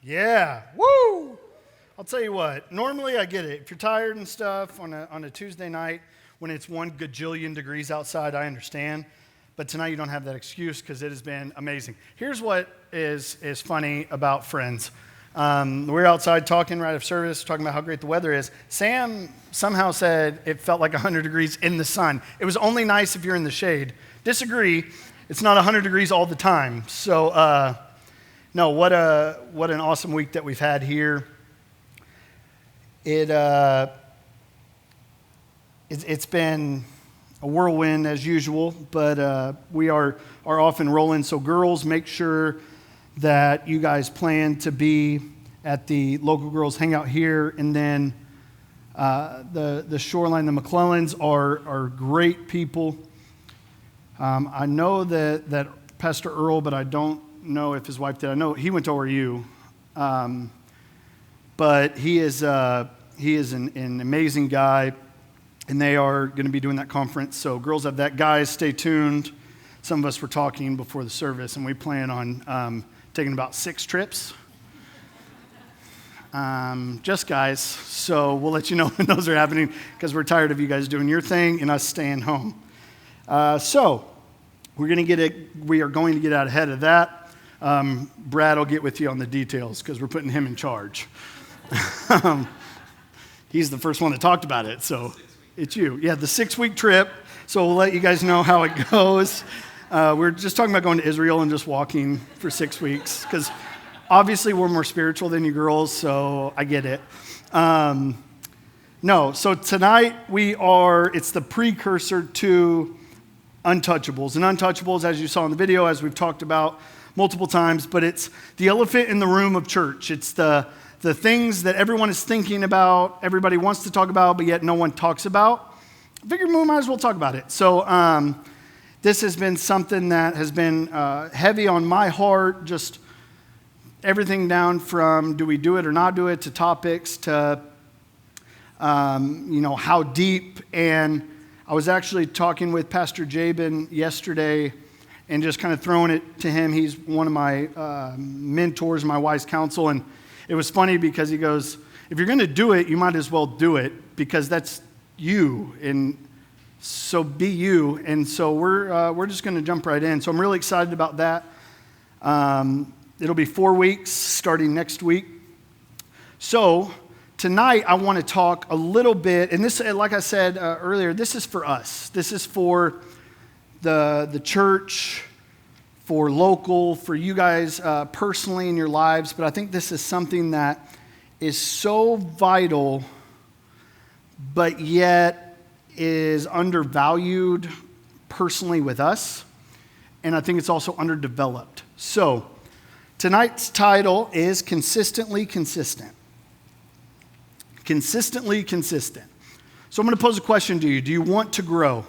Yeah, woo! I'll tell you what, normally I get it. If you're tired and stuff on a Tuesday night when it's 1 gajillion degrees outside, I understand. But tonight you don't have that excuse because it has been amazing. Here's what is funny about Friends. We were outside talking right after service, talking about how great the weather is. Sam somehow said it felt like 100 degrees in the sun. It was only nice if you're in the shade. Disagree. It's not 100 degrees all the time. So, no, what an awesome week that we've had here. It's been a whirlwind as usual, but we are off and rolling. So girls, make sure that you guys plan to be at the local girls hangout here, and then the Shoreline, the McClellans are great people. I know that Pastor Earl, but I don't know if his wife did. I know he went to ORU, but he is an amazing guy, and they are going to be doing that conference. So girls have that. Guys, stay tuned. Some of us were talking before the service, and we plan on taking about 6 trips. Just guys. So we'll let you know when those are happening because we're tired of you guys doing your thing and us staying home. So we are going to get out ahead of that. Brad will get with you on the details because we're putting him in charge. He's the first one that talked about it, so it's you. Yeah, the 6-week trip. So we'll let you guys know how it goes. We're just talking about going to Israel and just walking for 6 weeks because obviously we're more spiritual than you girls, so I get it. No, so tonight it's the precursor to Untouchables. And Untouchables, as you saw in the video, as we've talked about multiple times, but it's the elephant in the room of church. It's the things that everyone is thinking about, everybody wants to talk about, but yet no one talks about. I figured we might as well talk about it. So this has been something that has been heavy on my heart, just everything down from do we do it or not do it to topics to, how deep. And I was actually talking with Pastor Jabin yesterday and just kind of throwing it to him. He's one of my mentors, my wise counsel, and it was funny because he goes, if you're going to do it, you might as well do it because that's you, and so be you. And so we're just going to jump right in. So I'm really excited about that. It'll be 4 weeks starting next week. So tonight I want to talk a little bit, and this, like I said earlier, this is for us. This is for the church, for local, for you guys personally in your lives, but I think this is something that is so vital, but yet is undervalued personally with us, and I think it's also underdeveloped. So tonight's title is Consistently Consistent. Consistently consistent. So I'm going to pose a question to you. Do you want to grow?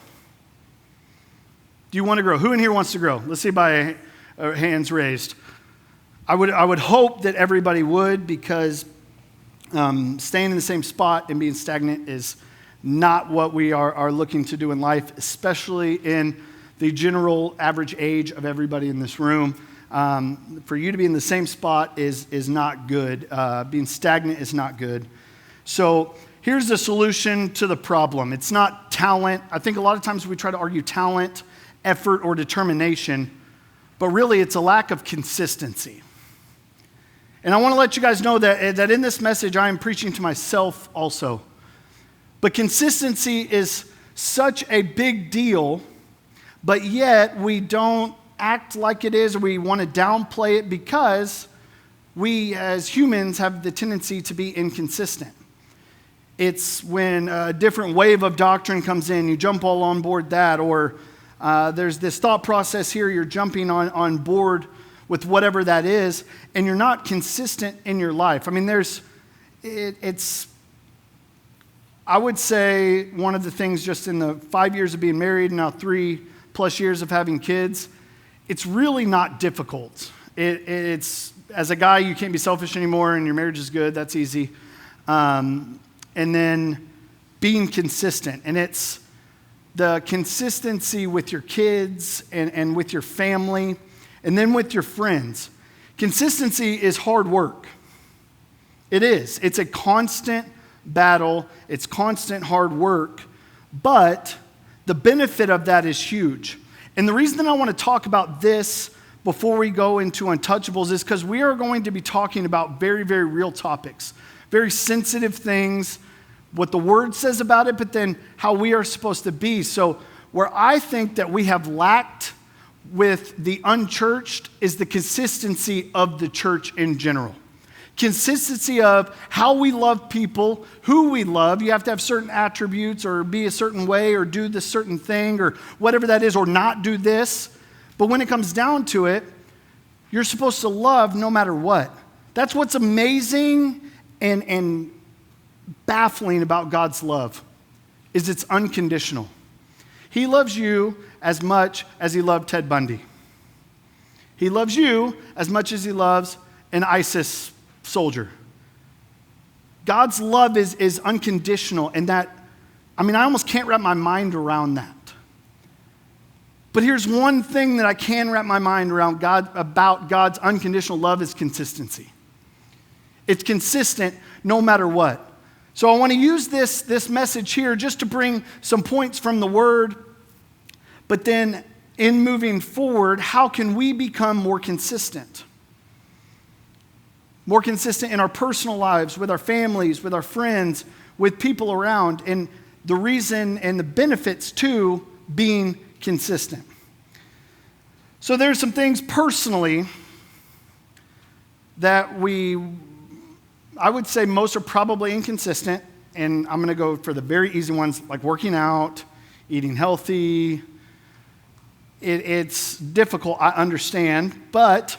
Do you want to grow? Who in here wants to grow? Let's see by hands raised. I would hope that everybody would, because staying in the same spot and being stagnant is not what we are looking to do in life, especially in the general average age of everybody in this room. For you to be in the same spot is not good. Being stagnant is not good. So here's the solution to the problem. It's not talent. I think a lot of times we try to argue talent, effort, or determination, but really it's a lack of consistency. And I want to let you guys know that in this message I am preaching to myself also. But consistency is such a big deal, but yet we don't act like it is, or we want to downplay it because we as humans have the tendency to be inconsistent. It's when a different wave of doctrine comes in, you jump all on board that, or there's this thought process here, you're jumping on board with whatever that is, and you're not consistent in your life. I mean, I would say one of the things just in the 5 years of being married, now 3+ years of having kids, it's really not difficult. It's as a guy, you can't be selfish anymore, and your marriage is good, that's easy. And then being consistent, and it's the consistency with your kids and with your family, and then with your friends. Consistency is hard work. It is. It's a constant battle. It's constant hard work. But the benefit of that is huge. And the reason that I want to talk about this before we go into untouchables is because we are going to be talking about very, very real topics, very sensitive things, what the Word says about it, but then how we are supposed to be. So where I think that we have lacked with the unchurched is the consistency of the church in general. Consistency of how we love people, who we love. You have to have certain attributes or be a certain way or do this certain thing or whatever that is or not do this. But when it comes down to it, you're supposed to love no matter what. That's what's amazing and baffling about God's love is it's unconditional. He loves you as much as he loved Ted Bundy. He loves you as much as he loves an ISIS soldier. God's love is unconditional, and that, I almost can't wrap my mind around that. But here's one thing that I can wrap my mind around about God's unconditional love is consistency. It's consistent no matter what. So I want to use this message here just to bring some points from the Word, but then in moving forward, how can we become more consistent? More consistent in our personal lives, with our families, with our friends, with people around, and the reason and the benefits to being consistent. So there's some things personally that I would say most are probably inconsistent, and I'm going to go for the very easy ones like working out, eating healthy. It's difficult, I understand, but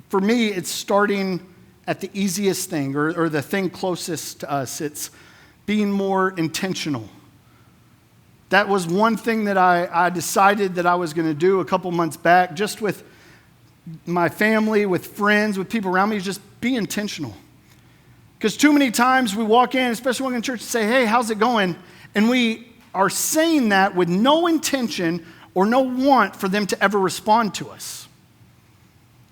for me, it's starting at the easiest thing or the thing closest to us. It's being more intentional. That was one thing that I decided that I was going to do a couple months back, just with my family, with friends, with people around me, is just be intentional. Because too many times we walk in, especially walking in church, and say, hey, how's it going? And we are saying that with no intention or no want for them to ever respond to us.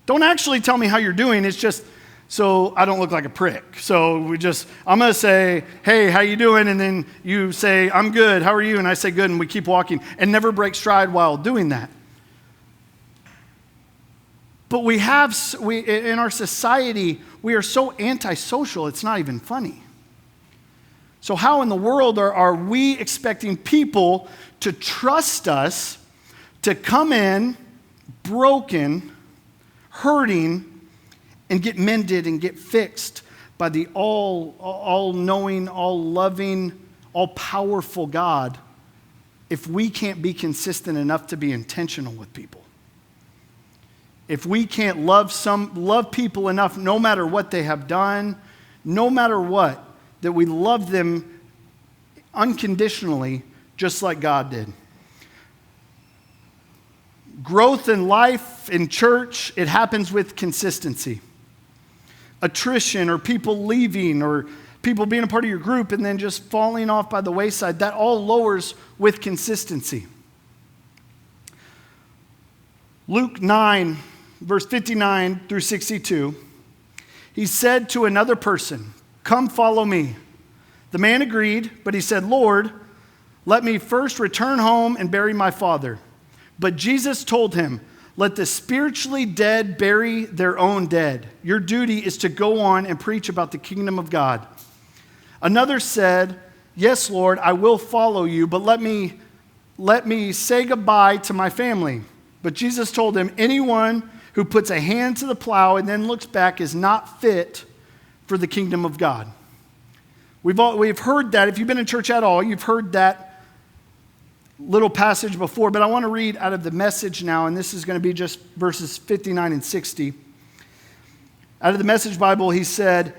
Don't actually tell me how you're doing. It's just so I don't look like a prick. So I'm going to say, hey, how you doing? And then you say, I'm good. How are you? And I say good, and we keep walking and never break stride while doing that. But we in our society, we are so antisocial, it's not even funny. So how in the world are we expecting people to trust us to come in broken, hurting, and get mended and get fixed by the all-knowing, all-loving, all-powerful God if we can't be consistent enough to be intentional with people? If we can't love people enough no matter what they have done, no matter what, that we love them unconditionally just like God did. Growth in life, in church, it happens with consistency. Attrition or people leaving or people being a part of your group and then just falling off by the wayside, that all lowers with consistency. Luke 9, verse 59 through 62, he said to another person, come follow me. The man agreed, but he said, Lord, let me first return home and bury my father. But Jesus told him, let the spiritually dead bury their own dead. Your duty is to go on and preach about the kingdom of God. Another said, yes, Lord, I will follow you, but let me say goodbye to my family. But Jesus told him, anyone who puts a hand to the plow and then looks back is not fit for the kingdom of God. We've heard that. If you've been in church at all, you've heard that little passage before, but I want to read out of the Message now, and this is going to be just verses 59 and 60. Out of the Message Bible, he said,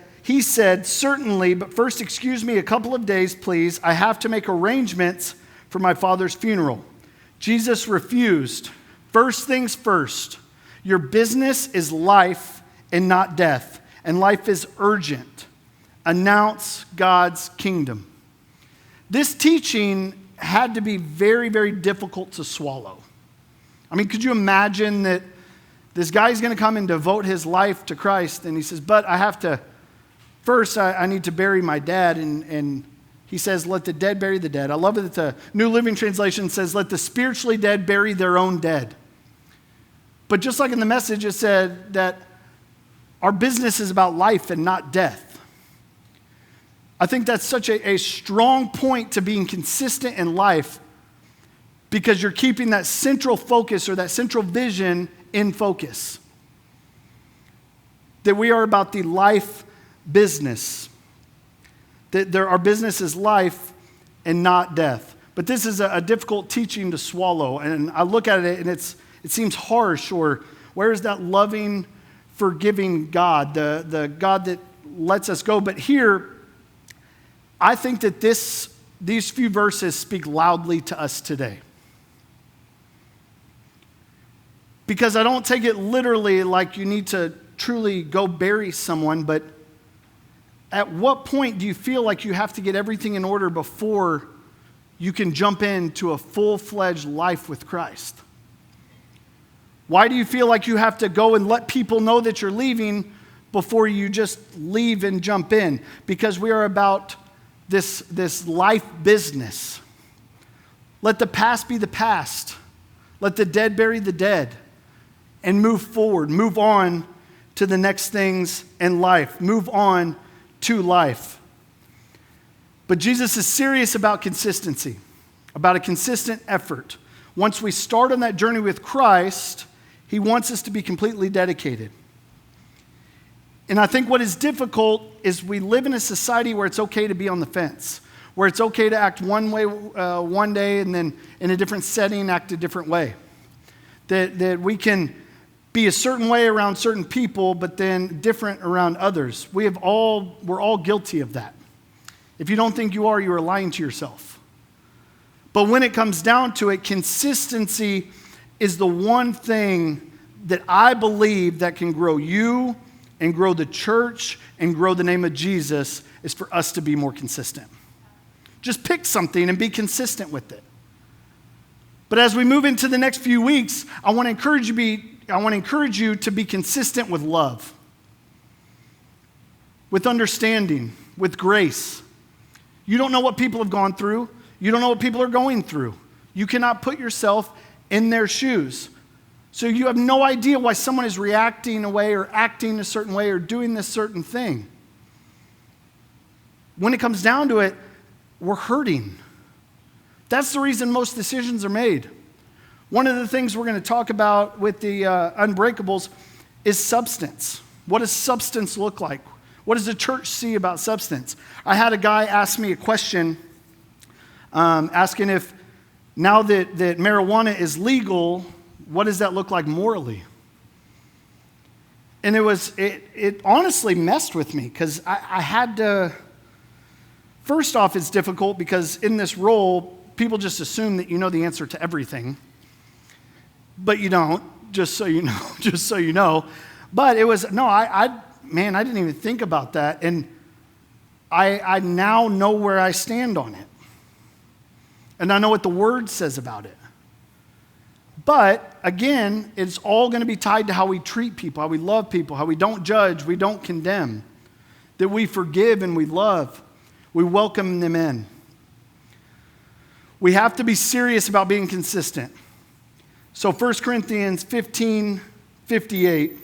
certainly, but first excuse me a couple of days, please. I have to make arrangements for my father's funeral. Jesus refused. First things first. Your business is life and not death, and life is urgent. Announce God's kingdom. This teaching had to be very, very difficult to swallow. Could you imagine that This guy's going to come and devote his life to Christ. And he says, but I have to, first I need to bury my dad. And he says, let the dead bury the dead. I love it that the New Living Translation says, let the spiritually dead bury their own dead. But just like in the Message, it said that our business is about life and not death. I think that's such a strong point to being consistent in life, because you're keeping that central focus or that central vision in focus. That we are about the life business. That our business is life and not death. But this is a difficult teaching to swallow. And I look at it and it seems harsh, or where is that loving, forgiving God, the God that lets us go? But here, I think that these few verses speak loudly to us today. Because I don't take it literally like you need to truly go bury someone, but at what point do you feel like you have to get everything in order before you can jump into a full-fledged life with Christ? Why do you feel like you have to go and let people know that you're leaving before you just leave and jump in? Because we are about this life business. Let the past be the past. Let the dead bury the dead. And move forward, move on to the next things in life. Move on to life. But Jesus is serious about consistency, about a consistent effort. Once we start on that journey with Christ, he wants us to be completely dedicated. And I think what is difficult is we live in a society where it's okay to be on the fence, where it's okay to act one way one day and then in a different setting act a different way. That we can be a certain way around certain people, but then different around others. We're all guilty of that. If you don't think you are lying to yourself. But when it comes down to it, consistency is the one thing that I believe that can grow you and grow the church and grow the name of Jesus, is for us to be more consistent. Just pick something and be consistent with it. But as we move into the next few weeks, I want to encourage you to be consistent with love, with understanding, with grace. You don't know what people have gone through. You don't know what people are going through. You cannot put yourself in their shoes. So you have no idea why someone is reacting a way or acting a certain way or doing this certain thing. When it comes down to it, we're hurting. That's the reason most decisions are made. One of the things we're going to talk about with the Unbreakables is substance. What does substance look like? What does the church see about substance? I had a guy ask me a question, asking if now that marijuana is legal, what does that look like morally? And it honestly messed with me, because I had to, first off, it's difficult because in this role, people just assume that you know the answer to everything. But you don't, just so you know, But it was, no, I didn't even think about that. And I now know where I stand on it. And I know what the Word says about it. But again, it's all going to be tied to how we treat people, how we love people, how we don't judge, we don't condemn, that we forgive and we love, we welcome them in. We have to be serious about being consistent. So 1 Corinthians 15:58,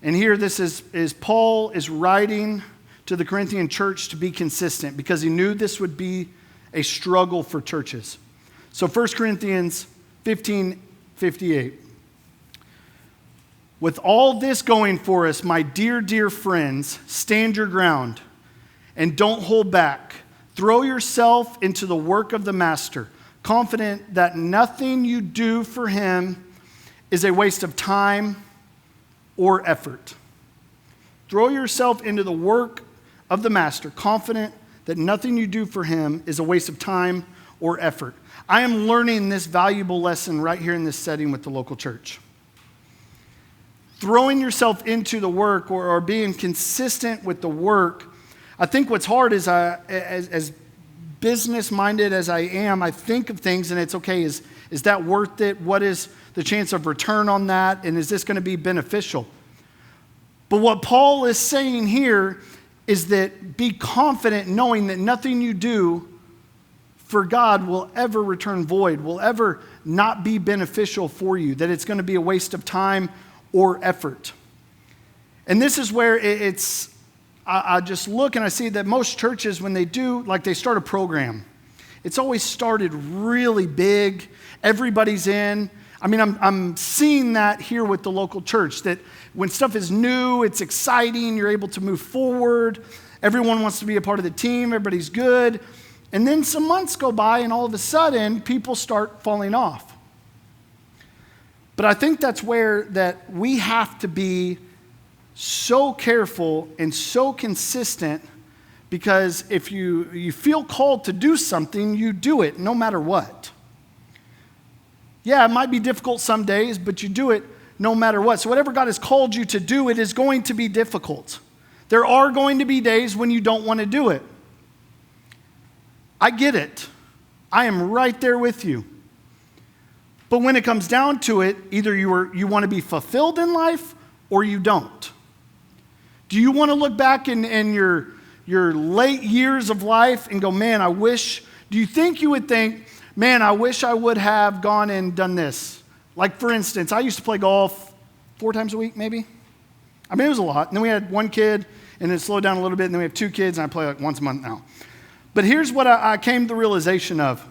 and here this is Paul is writing to the Corinthian church to be consistent, because he knew this would be a struggle for churches. So 1 Corinthians 15:58. With all this going for us, my dear friends, stand your ground and don't hold back. Throw yourself into the work of the master, confident that nothing you do for him is a waste of time or effort. Throw yourself into the work of the master, confident that nothing you do for him is a waste of time or effort. I am learning this valuable lesson right here in this setting with the local church. Throwing yourself into the work or being consistent with the work. I think what's hard is as business-minded as I am, I think of things and it's okay, is that worth it? What is the chance of return on that? And is this going to be beneficial? But what Paul is saying here is that be confident knowing that nothing you do for God will ever return void, will ever not be beneficial for you, that it's going to be a waste of time or effort. And this is where I just look and I see that most churches, when they do, like they start a program, it's always started really big. Everybody's in. I mean, I'm seeing that here with the local church, that when stuff is new, it's exciting, you're able to move forward. Everyone wants to be a part of the team. Everybody's good. And then some months go by and all of a sudden, people start falling off. But I think that's where that we have to be so careful and so consistent, because if you feel called to do something, you do it no matter what. Yeah, it might be difficult some days, but you do it no matter what. So whatever God has called you to do, it is going to be difficult. There are going to be days when you don't want to do it. I get it. I am right there with you. But when it comes down to it, either you want to be fulfilled in life or you don't. Do you want to look back in your late years of life and go, man, do you think you would think, man, I wish I would have gone and done this? Like, for instance, I used to play golf 4 times a week, maybe. I mean, it was a lot. And then we had 1 kid, and it slowed down a little bit, and then we have 2 kids, and I play like once a month now. But here's what I came to the realization of.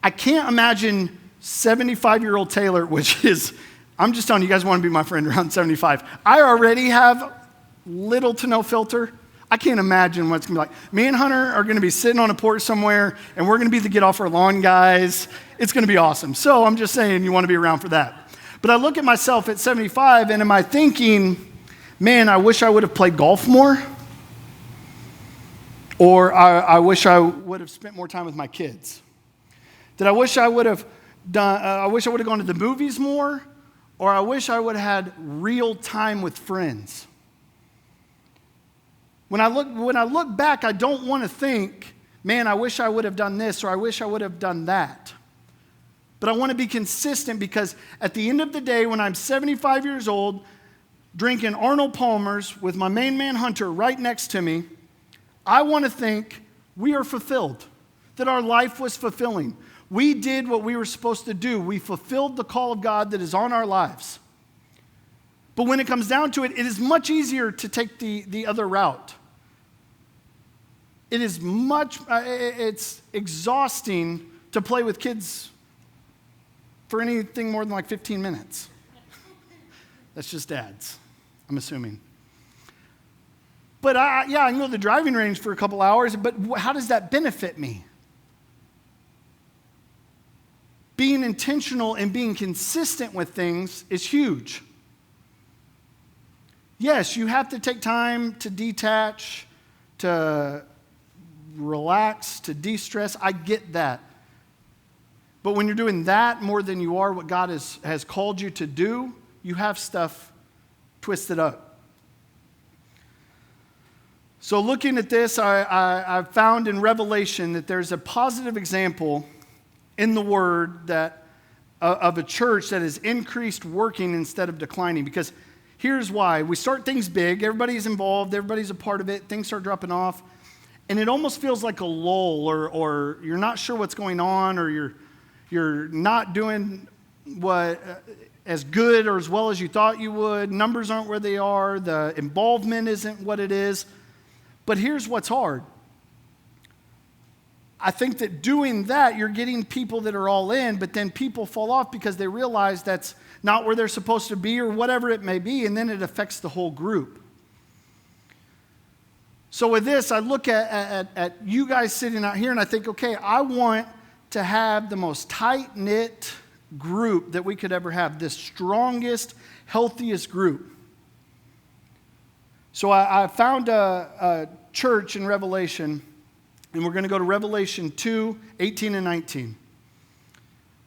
I can't imagine 75-year-old Taylor, which is, I'm just telling you, guys want to be my friend around 75. I already have little to no filter. I can't imagine what it's going to be like. Me and Hunter are going to be sitting on a porch somewhere, and we're going to be the get off our lawn guys. It's going to be awesome. So I'm just saying you want to be around for that. But I look at myself at 75, and am I thinking, man, I wish I would have played golf more? Or I wish I would have spent more time with my kids? Did I wish I would have gone to the movies more? Or I wish I would have had real time with friends? When I look back, I don't want to think, man, I wish I would have done this, or I wish I would have done that. But I want to be consistent, because at the end of the day, when I'm 75 years old, drinking Arnold Palmer's with my main man Hunter right next to me, I want to think we are fulfilled, that our life was fulfilling. We did what we were supposed to do. We fulfilled the call of God that is on our lives. But when it comes down to it, it is much easier to take the other route. It's exhausting to play with kids for anything more than like 15 minutes. That's just dads, I'm assuming. But I can go to the driving range for a couple hours, but how does that benefit me? Being intentional and being consistent with things is huge. Yes, you have to take time to detach, to relax, to de-stress. I get that. But when you're doing that more than you are what God has called you to do, you have stuff twisted up. So looking at this, I found in Revelation that there's a positive example in the Word that of a church that has increased working instead of declining. Because here's why. We start things big, everybody's involved, everybody's a part of it, things start dropping off, and it almost feels like a lull, or you're not sure what's going on, or you're not doing as good or as well as you thought you would. Numbers aren't where they are. The involvement isn't what it is. But here's what's hard. I think that doing that, you're getting people that are all in, but then people fall off because they realize that's not where they're supposed to be or whatever it may be, and then it affects the whole group. So with this, I look at you guys sitting out here, and I think, okay, I want to have the most tight-knit group that we could ever have, the strongest, healthiest group. So I found a church in Revelation, and we're going to go to Revelation 2, 18 and 19.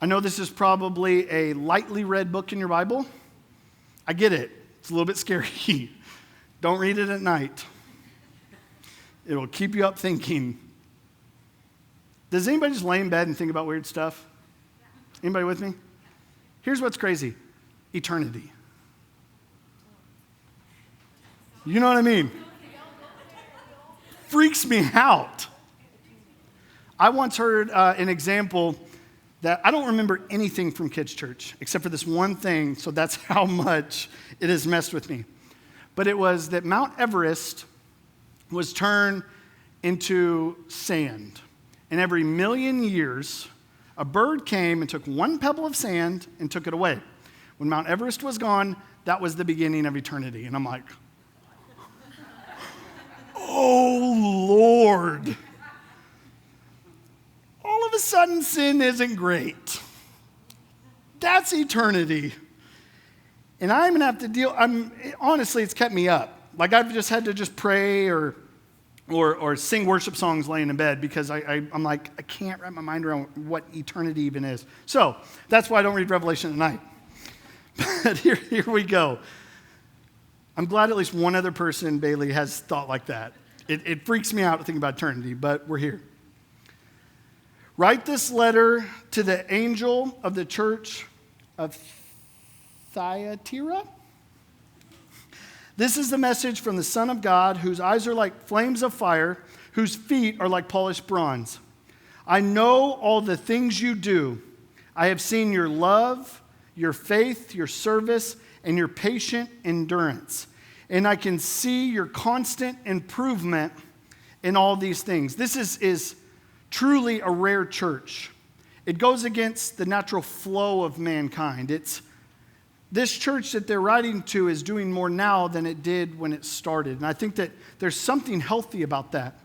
I know this is probably a lightly read book in your Bible. I get it. It's a little bit scary. Don't read it at night. It will keep you up thinking. Does anybody just lay in bed and think about weird stuff? Anybody with me? Here's what's crazy. Eternity. You know what I mean? Freaks me out. I once heard an example that I don't remember anything from kids' church except for this one thing, so that's how much it has messed with me. But it was that Mount Everest was turned into sand. And every 1,000,000 years, a bird came and took one pebble of sand and took it away. When Mount Everest was gone, that was the beginning of eternity. And I'm like, oh, Lord. All of a sudden, sin isn't great. That's eternity. And I'm going to have to deal, honestly, it's kept me up. Like I've just had to just pray or sing worship songs laying in bed because I'm like, I can't wrap my mind around what eternity even is. So that's why I don't read Revelation at night. But here we go. I'm glad at least one other person, Bailey, has thought like that. It freaks me out to think about eternity, but we're here. Write this letter to the angel of the church of Thyatira. This is the message from the Son of God, whose eyes are like flames of fire, whose feet are like polished bronze. I know all the things you do. I have seen your love, your faith, your service, and your patient endurance. And I can see your constant improvement in all these things. This is truly a rare church. It goes against the natural flow of mankind. This church that they're writing to is doing more now than it did when it started. And I think that there's something healthy about that.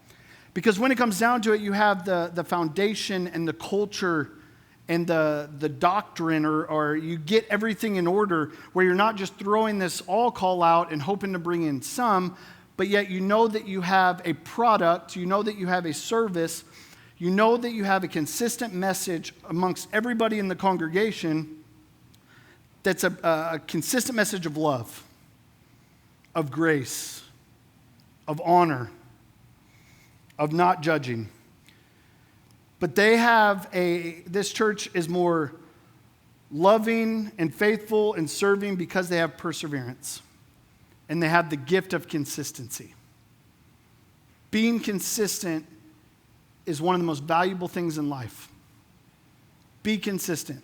Because when it comes down to it, you have the foundation and the culture and the doctrine, or you get everything in order where you're not just throwing this all call out and hoping to bring in some, but yet you know that you have a product, you know that you have a service, you know that you have a consistent message amongst everybody in the congregation that's a consistent message of love, of grace, of honor, of not judging. But this church is more loving and faithful and serving because they have perseverance. And they have the gift of consistency. Being consistent is one of the most valuable things in life. Be consistent.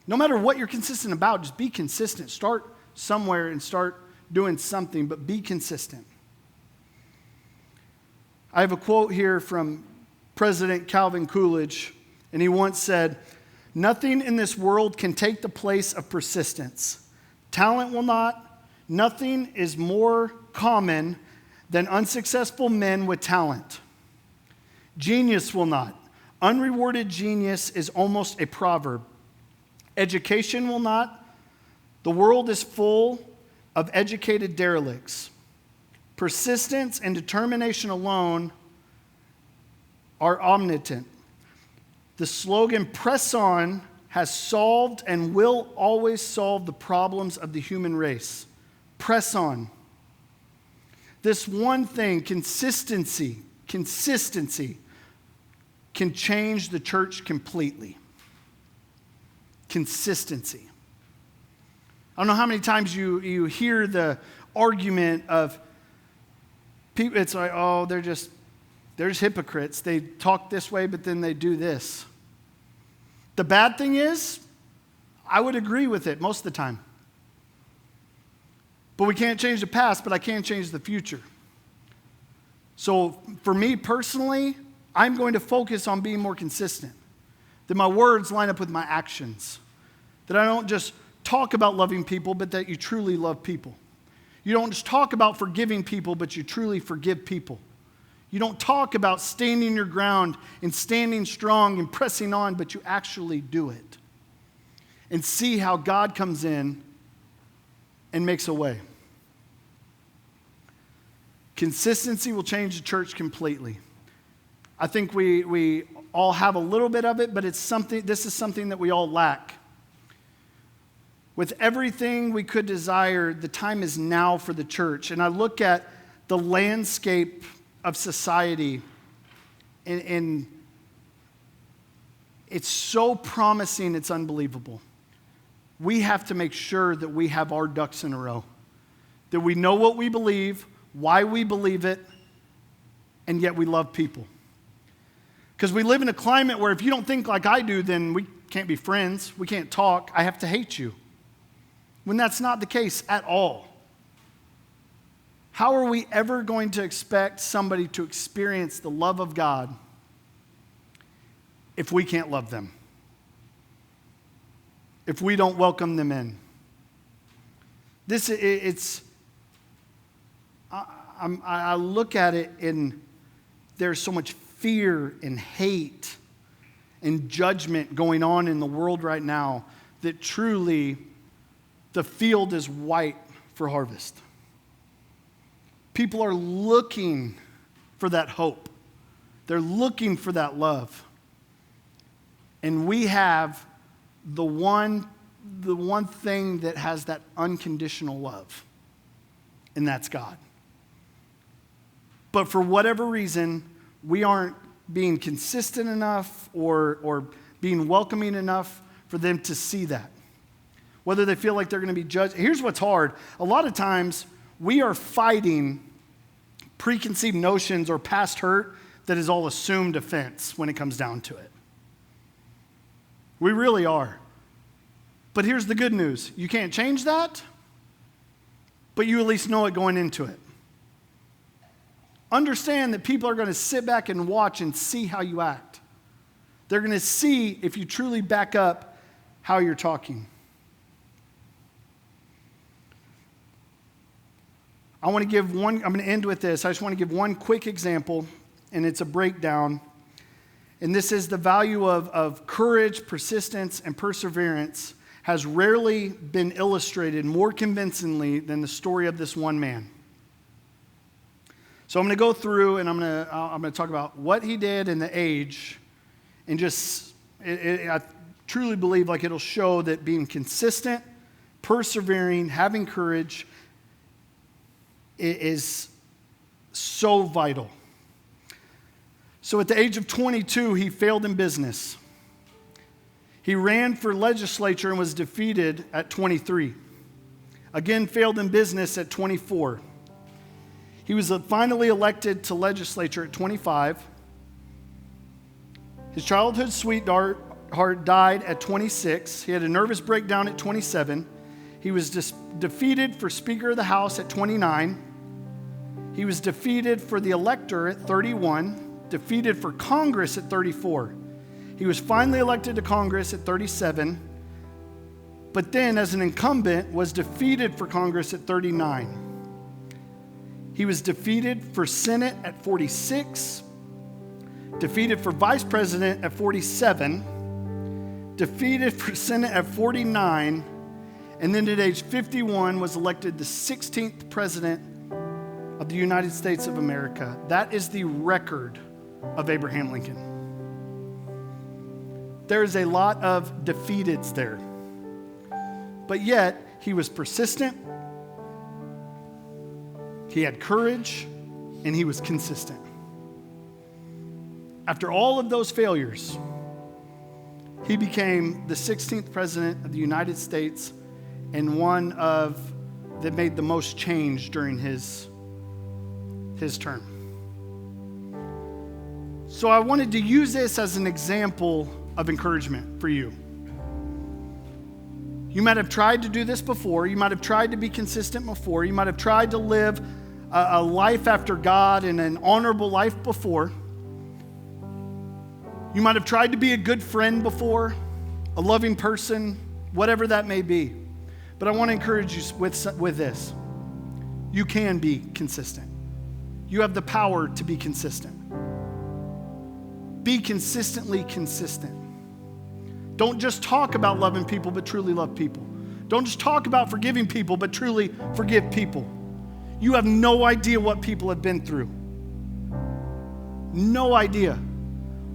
No matter what you're consistent about, just be consistent. Start somewhere and start doing something, but be consistent. I have a quote here from President Calvin Coolidge, and he once said, "Nothing in this world can take the place of persistence. Talent will not. Nothing is more common than unsuccessful men with talent. Genius will not. Unrewarded genius is almost a proverb. Education will not. The world is full of educated derelicts. Persistence and determination alone are omnipotent. The slogan, 'Press on,' has solved and will always solve the problems of the human race. Press on. This one thing, consistency, can change the church completely. Consistency. I don't know how many times you hear the argument of people, it's like, oh, they're just hypocrites. They talk this way, but then they do this. The bad thing is, I would agree with it most of the time. But we can't change the past, but I can change the future. So for me personally, I'm going to focus on being more consistent. That my words line up with my actions. That I don't just talk about loving people, but that you truly love people. You don't just talk about forgiving people, but you truly forgive people. You don't talk about standing your ground and standing strong and pressing on, but you actually do it. And see how God comes in and makes a way. Consistency will change the church completely. I think we all have a little bit of it, but this is something that we all lack. With everything we could desire, the time is now for the church. And I look at the landscape of society, and it's so promising, it's unbelievable. We have to make sure that we have our ducks in a row, that we know what we believe, why we believe it, and yet we love people. Because we live in a climate where if you don't think like I do, then we can't be friends, we can't talk, I have to hate you. When that's not the case at all. How are we ever going to expect somebody to experience the love of God if we can't love them? If we don't welcome them in? I look at it and there's so much fear and hate and judgment going on in the world right now that truly the field is white for harvest. People are looking for that hope. They're looking for that love. And we have the one thing that has that unconditional love, and that's God. But for whatever reason, we aren't being consistent enough or being welcoming enough for them to see that. Whether they feel like they're going to be judged. Here's what's hard. A lot of times, we are fighting preconceived notions or past hurt that is all assumed offense when it comes down to it. We really are. But here's the good news. You can't change that, but you at least know it going into it. Understand that people are going to sit back and watch and see how you act. They're going to see if you truly back up how you're talking. I'm going to end with this. I just want to give one quick example, and it's a breakdown. And this is the value of courage, persistence, and perseverance has rarely been illustrated more convincingly than the story of this one man. So I'm going to go through and I'm going to talk about what he did and the age, and I truly believe like it'll show that being consistent, persevering, having courage is so vital. So at the age of 22, he failed in business. He ran for legislature and was defeated at 23. Again, failed in business at 24. He was finally elected to legislature at 25. His childhood sweetheart died at 26. He had a nervous breakdown at 27. He was defeated for Speaker of the House at 29. He was defeated for the elector at 31. Defeated for Congress at 34. He was finally elected to Congress at 37. But then, as an incumbent, was defeated for Congress at 39. He was defeated for Senate at 46. Defeated for Vice President at 47. Defeated for Senate at 49. And then at age 51 was elected the 16th President of the United States of America. That is the record of Abraham Lincoln. There is a lot of defeateds there. But yet, he was persistent, he had courage, and he was consistent. After all of those failures, he became the 16th President of the United States and one of that made the most change during his term. So I wanted to use this as an example of encouragement for you. You might have tried to do this before. You might have tried to be consistent before. You might have tried to live a life after God and an honorable life before. You might have tried to be a good friend before, a loving person, whatever that may be. But I want to encourage you with this. You can be consistent. You have the power to be consistent. Be consistently consistent. Don't just talk about loving people, but truly love people. Don't just talk about forgiving people, but truly forgive people. You have no idea what people have been through. No idea.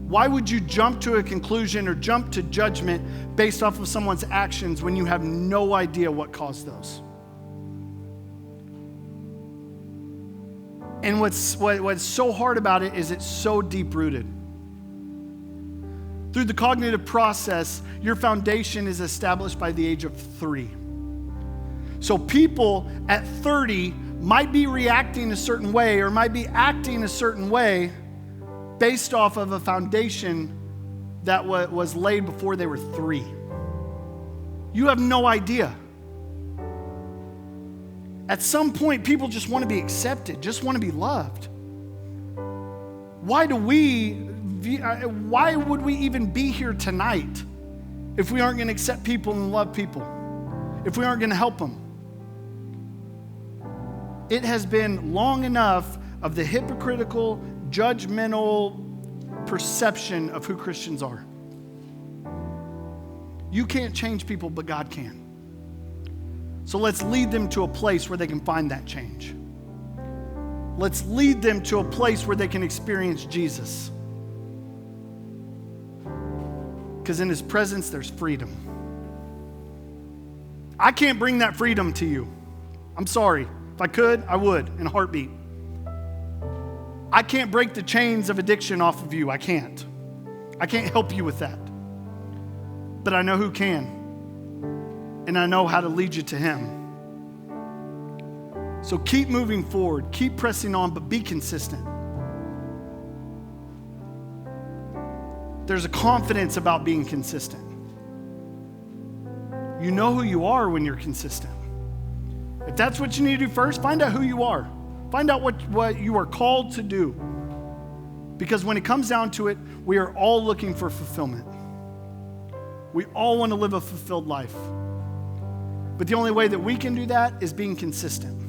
Why would you jump to a conclusion or jump to judgment based off of someone's actions when you have no idea what caused those? And what's so hard about it is it's so deep-rooted. Through the cognitive process, your foundation is established by the age of 3. So people at 30 might be reacting a certain way or might be acting a certain way based off of a foundation that was laid before they were 3. You have no idea. At some point, people just want to be accepted, just want to be loved. Why would we even be here tonight if we aren't going to accept people and love people? If we aren't going to help them? It has been long enough of the hypocritical, judgmental perception of who Christians are. You can't change people, but God can. So let's lead them to a place where they can find that change. Let's lead them to a place where they can experience Jesus. Because in his presence, there's freedom. I can't bring that freedom to you. I'm sorry. If I could, I would in a heartbeat. I can't break the chains of addiction off of you. I can't. I can't help you with that. But I know who can. And I know how to lead you to him. So keep moving forward. Keep pressing on, but be consistent. There's a confidence about being consistent. You know who you are when you're consistent. If that's what you need to do first, find out who you are. Find out what you are called to do. Because when it comes down to it, we are all looking for fulfillment. We all want to live a fulfilled life. But the only way that we can do that is being consistent.